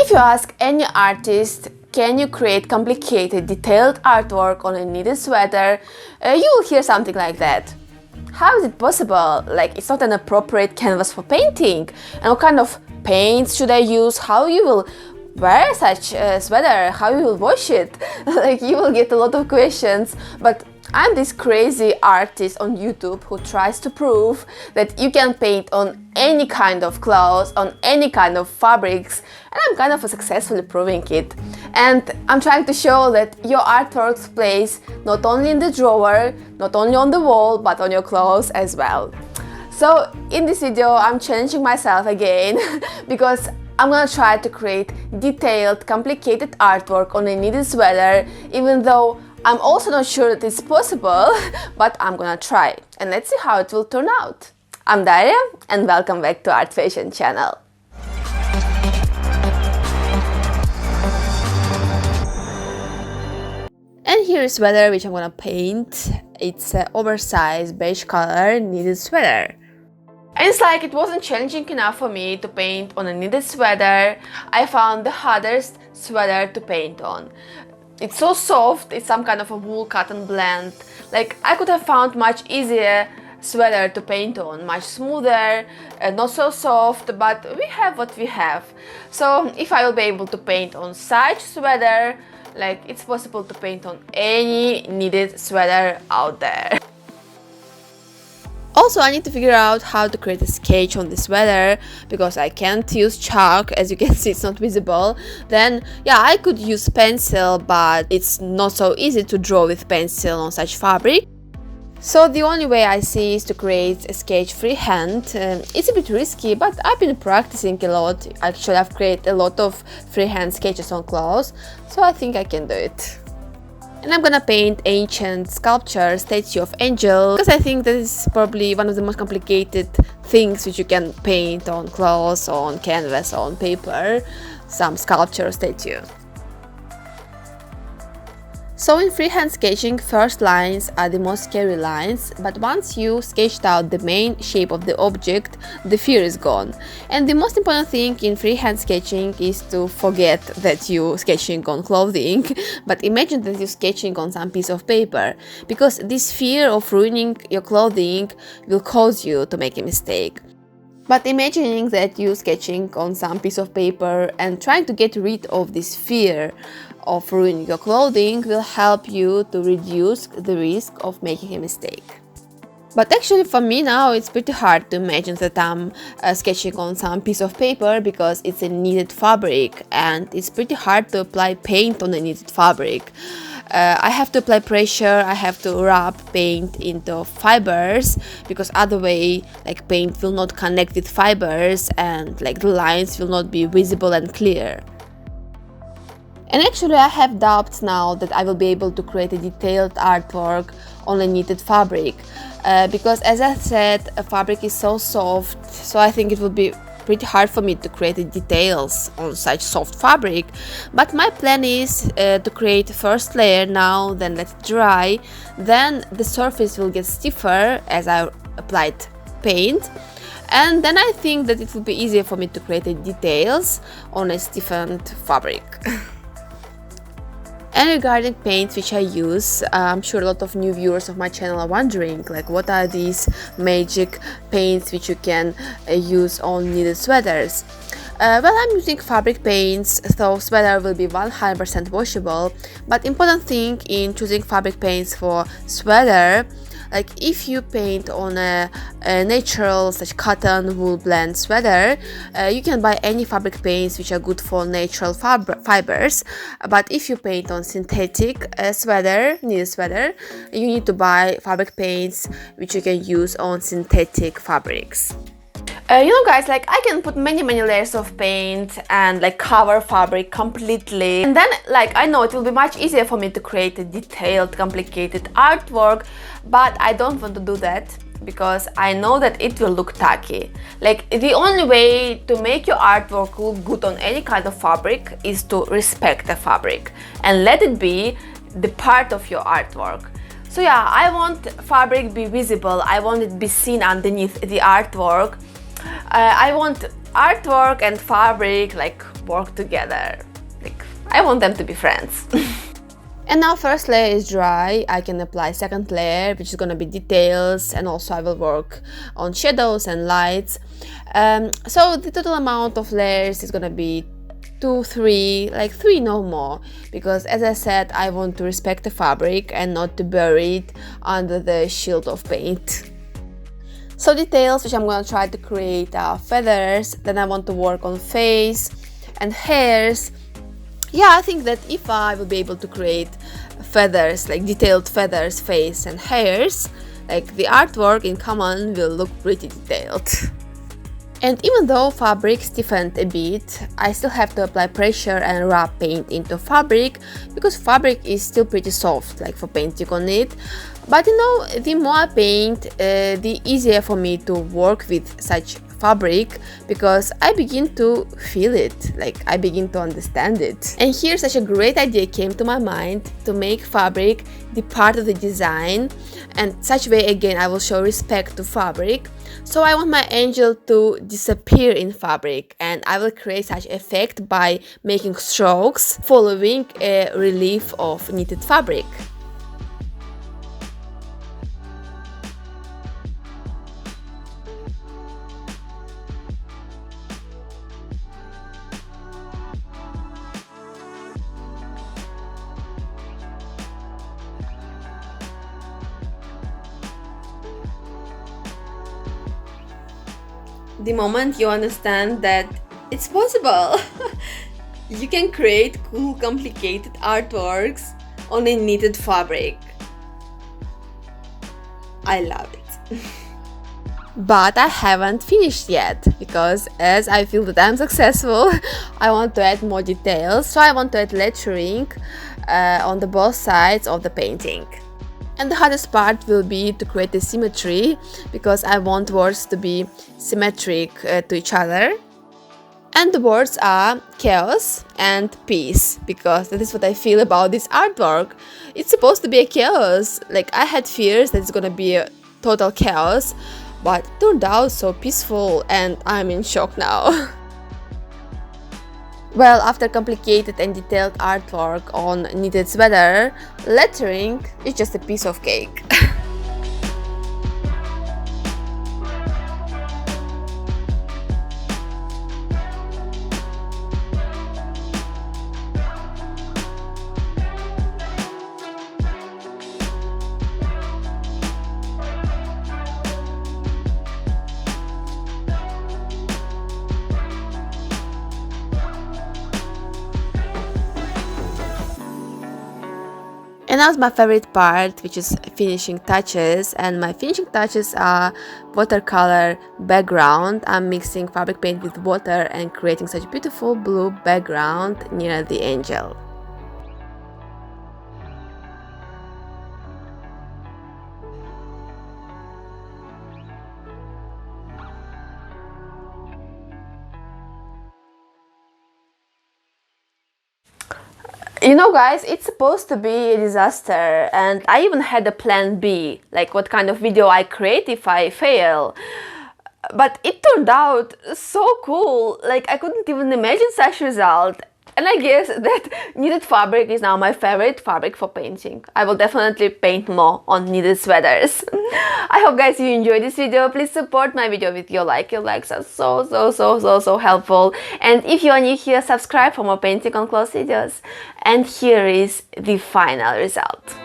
If you ask any artist, can you create complicated, detailed artwork on a knitted sweater, you will hear something like that. How is it possible? Like, it's not an appropriate canvas for painting. And what kind of paints should I use? How you will wear such a sweater? How you will wash it? Like, you will get a lot of questions. But I'm this crazy artist on YouTube who tries to prove that you can paint on any kind of clothes, on any kind of fabrics, and I'm kind of successfully proving it. And I'm trying to show that your artwork plays not only in the drawer, not only on the wall, but on your clothes as well. So in this video, I'm challenging myself again because I'm gonna try to create detailed, complicated artwork on a knitted sweater, even though I'm also not sure that it's possible, but I'm gonna try. And let's see how it will turn out. I'm Daria, and welcome back to Art Fashion channel. And here is sweater which I'm gonna paint. It's an oversized beige color knitted sweater. And it's like it wasn't challenging enough for me to paint on a knitted sweater. I found the hardest sweater to paint on. It's so soft, it's some kind of a wool cotton blend. Like, I could have found much easier sweater to paint on, much smoother, not so soft, but we have what we have. So if I will be able to paint on such sweater, like, it's possible to paint on any knitted sweater out there. Also, I need to figure out how to create a sketch on this sweater because I can't use chalk. As you can see, it's not visible. Then, yeah, I could use pencil, but it's not so easy to draw with pencil on such fabric. So the only way I see is to create a sketch freehand. It's a bit risky, but I've been practicing a lot. Actually, I've created a lot of freehand sketches on clothes, so I think I can do it. And I'm gonna paint ancient sculpture, statue of angel, because I think that is probably one of the most complicated things which you can paint on clothes, on canvas, on paper, some sculpture or statue. So in freehand sketching, first lines are the most scary lines, but once you sketched out the main shape of the object, the fear is gone. And the most important thing in freehand sketching is to forget that you're sketching on clothing, but imagine that you're sketching on some piece of paper, because this fear of ruining your clothing will cause you to make a mistake. But imagining that you're sketching on some piece of paper and trying to get rid of this fear of ruining your clothing will help you to reduce the risk of making a mistake. But actually for me now it's pretty hard to imagine that I'm sketching on some piece of paper because it's a knitted fabric and it's pretty hard to apply paint on a knitted fabric. I have to apply pressure, I have to rub paint into fibers because other way like paint will not connect with fibers and like the lines will not be visible and clear. And actually I have doubts now that I will be able to create a detailed artwork on a knitted fabric because as I said, a fabric is so soft, so I think it will be pretty hard for me to create the details on such soft fabric. But my plan is to create first layer now, then let it dry, then the surface will get stiffer as I applied paint, and then I think that it will be easier for me to create the details on a stiffened fabric. And regarding paints which I use, I'm sure a lot of new viewers of my channel are wondering like what are these magic paints which you can use on knitted sweaters. Well, I'm using fabric paints, so sweater will be 100% washable, but important thing in choosing fabric paints for sweater, like if you paint on a natural such cotton wool blend sweater, you can buy any fabric paints which are good for natural fibers, but if you paint on synthetic sweater, knitted sweater, you need to buy fabric paints which you can use on synthetic fabrics. You know guys, like I can put many layers of paint and like cover fabric completely, and then like I know it will be much easier for me to create a detailed, complicated artwork, but I don't want to do that because I know that it will look tacky. Like the only way to make your artwork look good on any kind of fabric is to respect the fabric and let it be the part of your artwork. So yeah, I want fabric be visible, I want it be seen underneath the artwork. I want artwork and fabric like work together. Like, I want them to be friends. And now first layer is dry, I can apply second layer, which is gonna be details, and also I will work on shadows and lights. So the total amount of layers is gonna be 2, 3, like 3 no more, because as I said, I want to respect the fabric and not to bury it under the shield of paint. So details which I'm gonna try to create are feathers, then I want to work on face and hairs. Yeah, I think that if I will be able to create feathers, like detailed feathers, face and hairs, like the artwork in common will look pretty detailed. And even though fabric stiffened a bit, I still have to apply pressure and rub paint into fabric, because fabric is still pretty soft, like for painting on it. But you know, the more I paint, the easier for me to work with such fabric, because I begin to feel it, like I begin to understand it. And here such a great idea came to my mind, to make fabric the part of the design, and such way again I will show respect to fabric. So I want my angel to disappear in fabric, and I will create such effect by making strokes following a relief of knitted fabric. The moment you understand that it's possible, you can create cool, complicated artworks on a knitted fabric. I love it. But I haven't finished yet, because as I feel that I'm successful, I want to add more details. So I want to add lettering on the both sides of the painting. And the hardest part will be to create the symmetry, because I want words to be symmetric to each other. And the words are chaos and peace, because that is what I feel about this artwork. It's supposed to be a chaos. Like, I had fears that it's gonna be a total chaos, but it turned out so peaceful, and I'm in shock now. Well, after complicated and detailed artwork on knitted sweater, lettering is just a piece of cake. And now my favorite part, which is finishing touches, and my finishing touches are watercolor background. I'm mixing fabric paint with water and creating such beautiful blue background near the angel. You know, guys, it's supposed to be a disaster, and I even had a plan B, like what kind of video I create if I fail. But it turned out so cool, like I couldn't even imagine such result. And I guess that knitted fabric is now my favorite fabric for painting. I will definitely paint more on knitted sweaters. I hope, guys, you enjoyed this video. Please support my video with your like. Your likes are so helpful. And if you are new here, subscribe for more painting on clothes videos. And here is the final result.